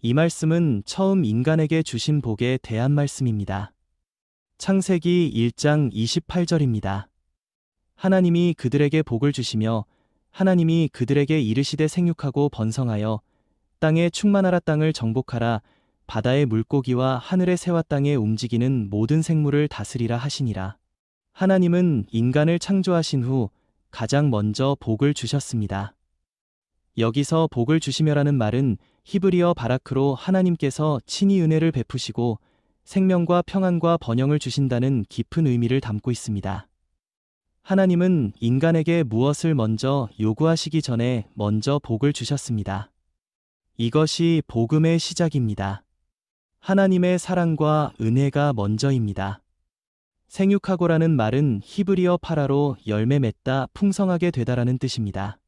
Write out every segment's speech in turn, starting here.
이 말씀은 처음 인간에게 주신 복에 대한 말씀입니다. 창세기 1장 28절입니다. 하나님이 그들에게 복을 주시며 하나님이 그들에게 이르시되 생육하고 번성하여 땅에 충만하라 땅을 정복하라 바다의 물고기와 하늘의 새와 땅에 움직이는 모든 생물을 다스리라 하시니라. 하나님은 인간을 창조하신 후 가장 먼저 복을 주셨습니다. 여기서 복을 주시며라는 말은 히브리어 바라크로 하나님께서 친히 은혜를 베푸시고 생명과 평안과 번영을 주신다는 깊은 의미를 담고 있습니다. 하나님은 인간에게 무엇을 먼저 요구하시기 전에 먼저 복을 주셨습니다. 이것이 복음의 시작입니다. 하나님의 사랑과 은혜가 먼저입니다. 생육하고라는 말은 히브리어 파라로 열매 맺다 풍성하게 되다라는 뜻입니다.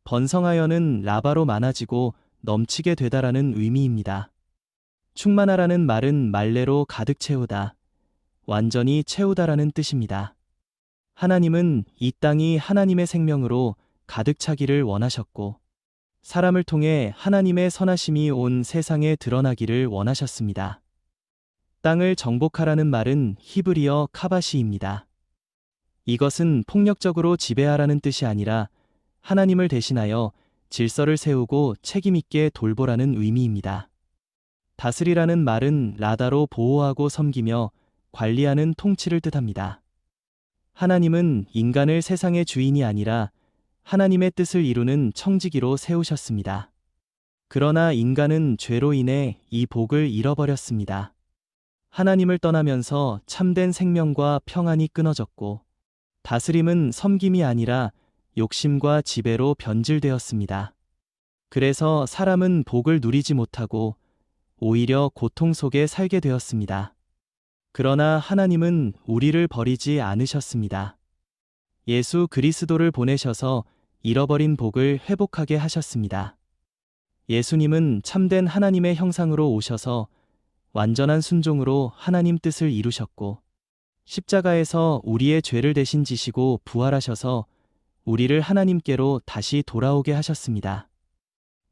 번성하여는 라바로 많아지고 넘치게 되다라는 의미입니다. 충만하라는 말은 말레로 가득 채우다, 완전히 채우다라는 뜻입니다. 하나님은 이 땅이 하나님의 생명으로 가득 차기를 원하셨고 사람을 통해 하나님의 선하심이 온 세상에 드러나기를 원하셨습니다. 땅을 정복하라는 말은 히브리어 카바시입니다. 이것은 폭력적으로 지배하라는 뜻이 아니라 하나님을 대신하여 질서를 세우고 책임있게 돌보라는 의미입니다. 다스리라는 말은 라다로 보호하고 섬기며 관리하는 통치를 뜻합니다. 하나님은 인간을 세상의 주인이 아니라 하나님의 뜻을 이루는 청지기로 세우셨습니다. 그러나 인간은 죄로 인해 이 복을 잃어버렸습니다. 하나님을 떠나면서 참된 생명과 평안이 끊어졌고 다스림은 섬김이 아니라 욕심과 지배로 변질되었습니다. 그래서 사람은 복을 누리지 못하고 오히려 고통 속에 살게 되었습니다. 그러나 하나님은 우리를 버리지 않으셨습니다. 예수 그리스도를 보내셔서 잃어버린 복을 회복하게 하셨습니다. 예수님은 참된 하나님의 형상으로 오셔서 완전한 순종으로 하나님 뜻을 이루셨고 십자가에서 우리의 죄를 대신 지시고 부활하셔서 우리를 하나님께로 다시 돌아오게 하셨습니다.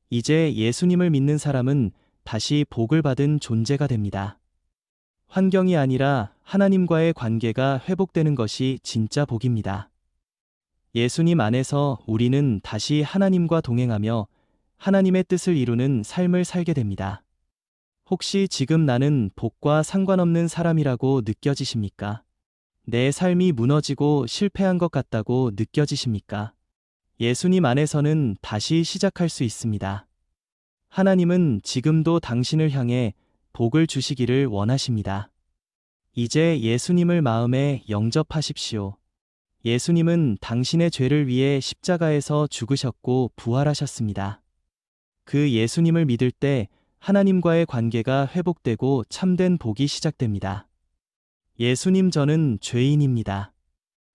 이제 예수님을 믿는 사람은 다시 복을 받은 존재가 됩니다. 환경이 아니라 하나님과의 관계가 회복되는 것이 진짜 복입니다. 예수님 안에서 우리는 다시 하나님과 동행하며 하나님의 뜻을 이루는 삶을 살게 됩니다. 혹시 지금 나는 복과 상관없는 사람이라고 느껴지십니까? 내 삶이 무너지고 실패한 것 같다고 느껴지십니까? 예수님 안에서는 다시 시작할 수 있습니다. 하나님은 지금도 당신을 향해 복을 주시기를 원하십니다. 이제 예수님을 마음에 영접하십시오. 예수님은 당신의 죄를 위해 십자가에서 죽으셨고 부활하셨습니다. 그 예수님을 믿을 때 하나님과의 관계가 회복되고 참된 복이 시작됩니다. 예수님, 저는 죄인입니다.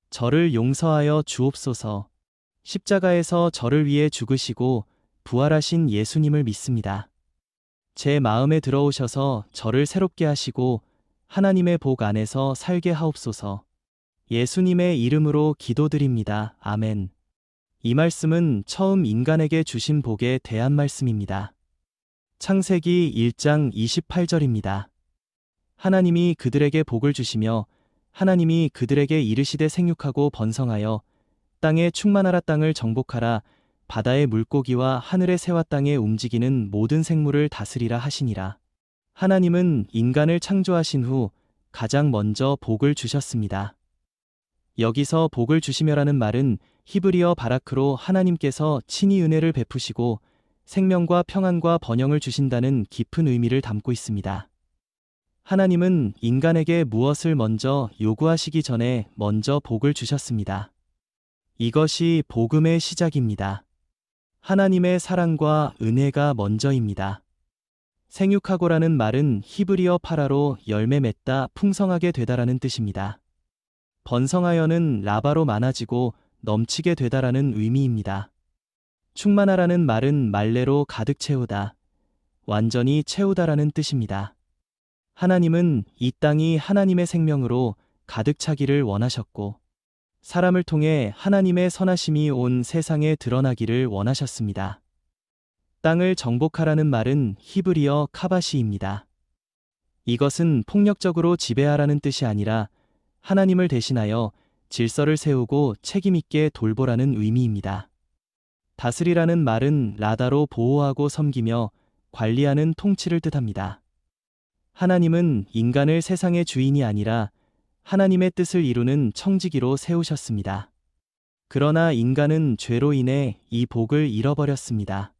저를 용서하여 주옵소서. 십자가에서 저를 위해 죽으시고 부활하신 예수님을 믿습니다. 제 마음에 들어오셔서 저를 새롭게 하시고 하나님의 복 안에서 살게 하옵소서. 예수님의 이름으로 기도드립니다. 아멘. 이 말씀은 처음 인간에게 주신 복에 대한 말씀입니다. 창세기 1장 28절입니다. 하나님이 그들에게 복을 주시며 하나님이 그들에게 이르시되 생육하고 번성하여 땅에 충만하라 땅을 정복하라 바다의 물고기와 하늘의 새와 땅에 움직이는 모든 생물을 다스리라 하시니라. 하나님은 인간을 창조하신 후 가장 먼저 복을 주셨습니다. 여기서 복을 주시며라는 말은 히브리어 바라크로 하나님께서 친히 은혜를 베푸시고 생명과 평안과 번영을 주신다는 깊은 의미를 담고 있습니다. 하나님은 인간에게 무엇을 먼저 요구하시기 전에 먼저 복을 주셨습니다. 이것이 복음의 시작입니다. 하나님의 사랑과 은혜가 먼저입니다. 생육하고라는 말은 히브리어 파라로 열매 맺다 풍성하게 되다라는 뜻입니다. 번성하여는 라바로 많아지고 넘치게 되다라는 의미입니다. 충만하라는 말은 말레로 가득 채우다, 완전히 채우다라는 뜻입니다. 하나님은 이 땅이 하나님의 생명으로 가득 차기를 원하셨고 사람을 통해 하나님의 선하심이 온 세상에 드러나기를 원하셨습니다. 땅을 정복하라는 말은 히브리어 카바시입니다. 이것은 폭력적으로 지배하라는 뜻이 아니라 하나님을 대신하여 질서를 세우고 책임있게 돌보라는 의미입니다. 다스리라는 말은 라다로 보호하고 섬기며 관리하는 통치를 뜻합니다. 하나님은 인간을 세상의 주인이 아니라 하나님의 뜻을 이루는 청지기로 세우셨습니다. 그러나 인간은 죄로 인해 이 복을 잃어버렸습니다.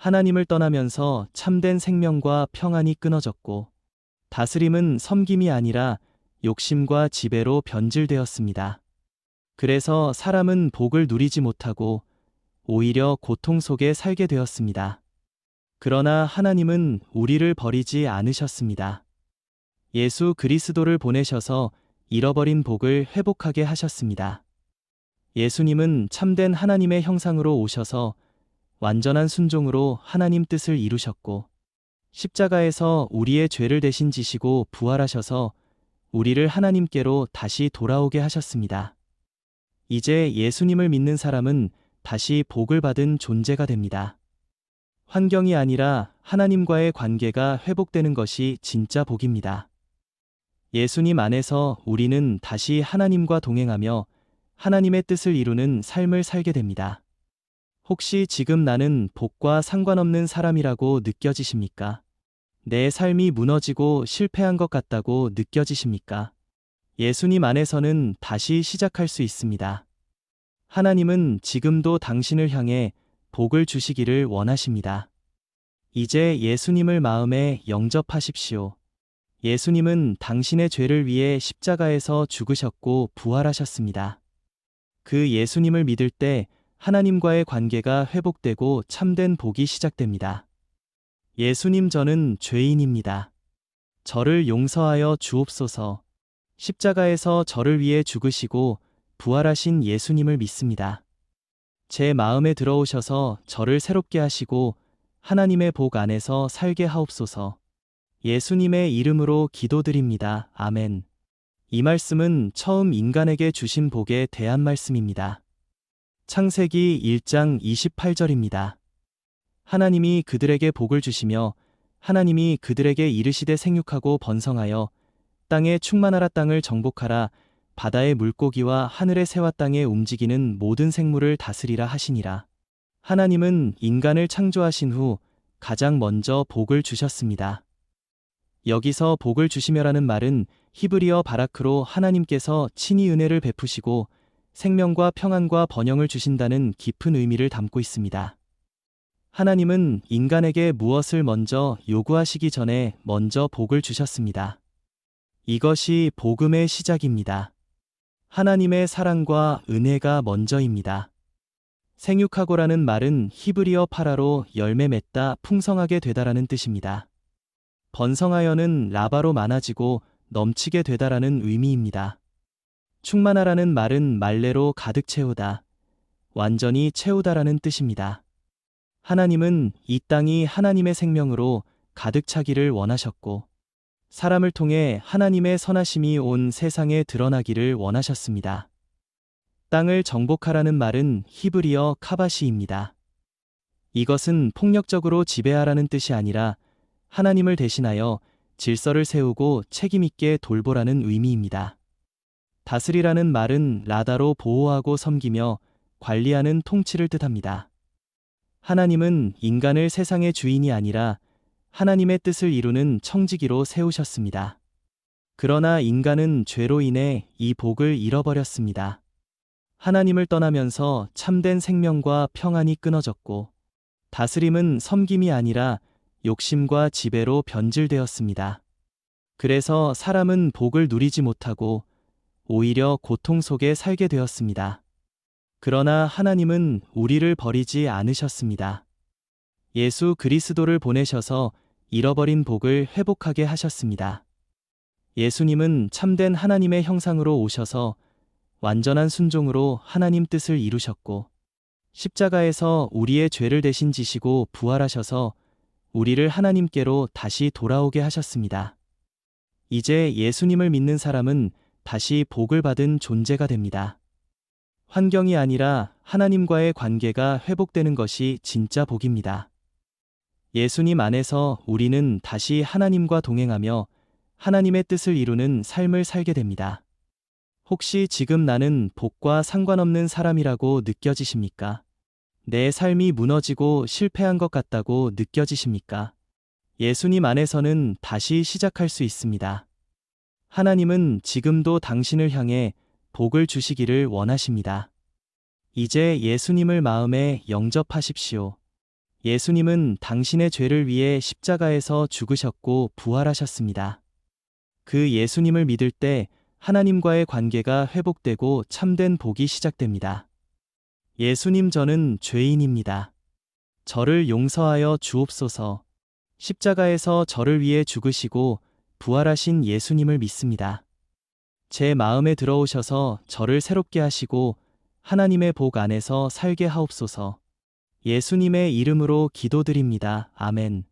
하나님을 떠나면서 참된 생명과 평안이 끊어졌고, 다스림은 섬김이 아니라 욕심과 지배로 변질되었습니다. 그래서 사람은 복을 누리지 못하고 오히려 고통 속에 살게 되었습니다. 그러나 하나님은 우리를 버리지 않으셨습니다. 예수 그리스도를 보내셔서 잃어버린 복을 회복하게 하셨습니다. 예수님은 참된 하나님의 형상으로 오셔서 완전한 순종으로 하나님 뜻을 이루셨고, 십자가에서 우리의 죄를 대신 지시고 부활하셔서 우리를 하나님께로 다시 돌아오게 하셨습니다. 이제 예수님을 믿는 사람은 다시 복을 받은 존재가 됩니다. 환경이 아니라 하나님과의 관계가 회복되는 것이 진짜 복입니다. 예수님 안에서 우리는 다시 하나님과 동행하며 하나님의 뜻을 이루는 삶을 살게 됩니다. 혹시 지금 나는 복과 상관없는 사람이라고 느껴지십니까? 내 삶이 무너지고 실패한 것 같다고 느껴지십니까? 예수님 안에서는 다시 시작할 수 있습니다. 하나님은 지금도 당신을 향해 복을 주시기를 원하십니다. 이제 예수님을 마음에 영접하십시오. 예수님은 당신의 죄를 위해 십자가에서 죽으셨고 부활하셨습니다. 그 예수님을 믿을 때 하나님과의 관계가 회복되고 참된 복이 시작됩니다. 예수님, 저는 죄인입니다. 저를 용서하여 주옵소서. 십자가에서 저를 위해 죽으시고 부활하신 예수님을 믿습니다. 제 마음에 들어오셔서 저를 새롭게 하시고 하나님의 복 안에서 살게 하옵소서. 예수님의 이름으로 기도드립니다. 아멘. 이 말씀은 처음 인간에게 주신 복에 대한 말씀입니다. 창세기 1장 28절입니다. 하나님이 그들에게 복을 주시며 하나님이 그들에게 이르시되 생육하고 번성하여 땅에 충만하라, 땅을 정복하라, 바다의 물고기와 하늘의 새와 땅에 움직이는 모든 생물을 다스리라 하시니라. 하나님은 인간을 창조하신 후 가장 먼저 복을 주셨습니다. 여기서 복을 주시며라는 말은 히브리어 바라크로 하나님께서 친히 은혜를 베푸시고 생명과 평안과 번영을 주신다는 깊은 의미를 담고 있습니다. 하나님은 인간에게 무엇을 먼저 요구하시기 전에 먼저 복을 주셨습니다. 이것이 복음의 시작입니다. 하나님의 사랑과 은혜가 먼저입니다. 생육하고라는 말은 히브리어 파라로 열매 맺다, 풍성하게 되다라는 뜻입니다. 번성하여는 라바로 많아지고 넘치게 되다라는 의미입니다. 충만하라는 말은 말레로 가득 채우다, 완전히 채우다라는 뜻입니다. 하나님은 이 땅이 하나님의 생명으로 가득 차기를 원하셨고, 사람을 통해 하나님의 선하심이 온 세상에 드러나기를 원하셨습니다. 땅을 정복하라는 말은 히브리어 카바시입니다. 이것은 폭력적으로 지배하라는 뜻이 아니라 하나님을 대신하여 질서를 세우고 책임있게 돌보라는 의미입니다. 다스리라는 말은 라다로 보호하고 섬기며 관리하는 통치를 뜻합니다. 하나님은 인간을 세상의 주인이 아니라 하나님의 뜻을 이루는 청지기로 세우셨습니다. 그러나 인간은 죄로 인해 이 복을 잃어버렸습니다. 하나님을 떠나면서 참된 생명과 평안이 끊어졌고, 다스림은 섬김이 아니라 욕심과 지배로 변질되었습니다. 그래서 사람은 복을 누리지 못하고 오히려 고통 속에 살게 되었습니다. 그러나 하나님은 우리를 버리지 않으셨습니다. 예수 그리스도를 보내셔서 잃어버린 복을 회복하게 하셨습니다. 예수님은 참된 하나님의 형상으로 오셔서 완전한 순종으로 하나님 뜻을 이루셨고, 십자가에서 우리의 죄를 대신 지시고 부활하셔서 우리를 하나님께로 다시 돌아오게 하셨습니다. 이제 예수님을 믿는 사람은 다시 복을 받은 존재가 됩니다. 환경이 아니라 하나님과의 관계가 회복되는 것이 진짜 복입니다. 예수님 안에서 우리는 다시 하나님과 동행하며 하나님의 뜻을 이루는 삶을 살게 됩니다. 혹시 지금 나는 복과 상관없는 사람이라고 느껴지십니까? 내 삶이 무너지고 실패한 것 같다고 느껴지십니까? 예수님 안에서는 다시 시작할 수 있습니다. 하나님은 지금도 당신을 향해 복을 주시기를 원하십니다. 이제 예수님을 마음에 영접하십시오. 예수님은 당신의 죄를 위해 십자가에서 죽으셨고 부활하셨습니다. 그 예수님을 믿을 때 하나님과의 관계가 회복되고 참된 복이 시작됩니다. 예수님, 저는 죄인입니다. 저를 용서하여 주옵소서. 십자가에서 저를 위해 죽으시고 부활하신 예수님을 믿습니다. 제 마음에 들어오셔서 저를 새롭게 하시고 하나님의 복 안에서 살게 하옵소서. 예수님의 이름으로 기도드립니다. 아멘.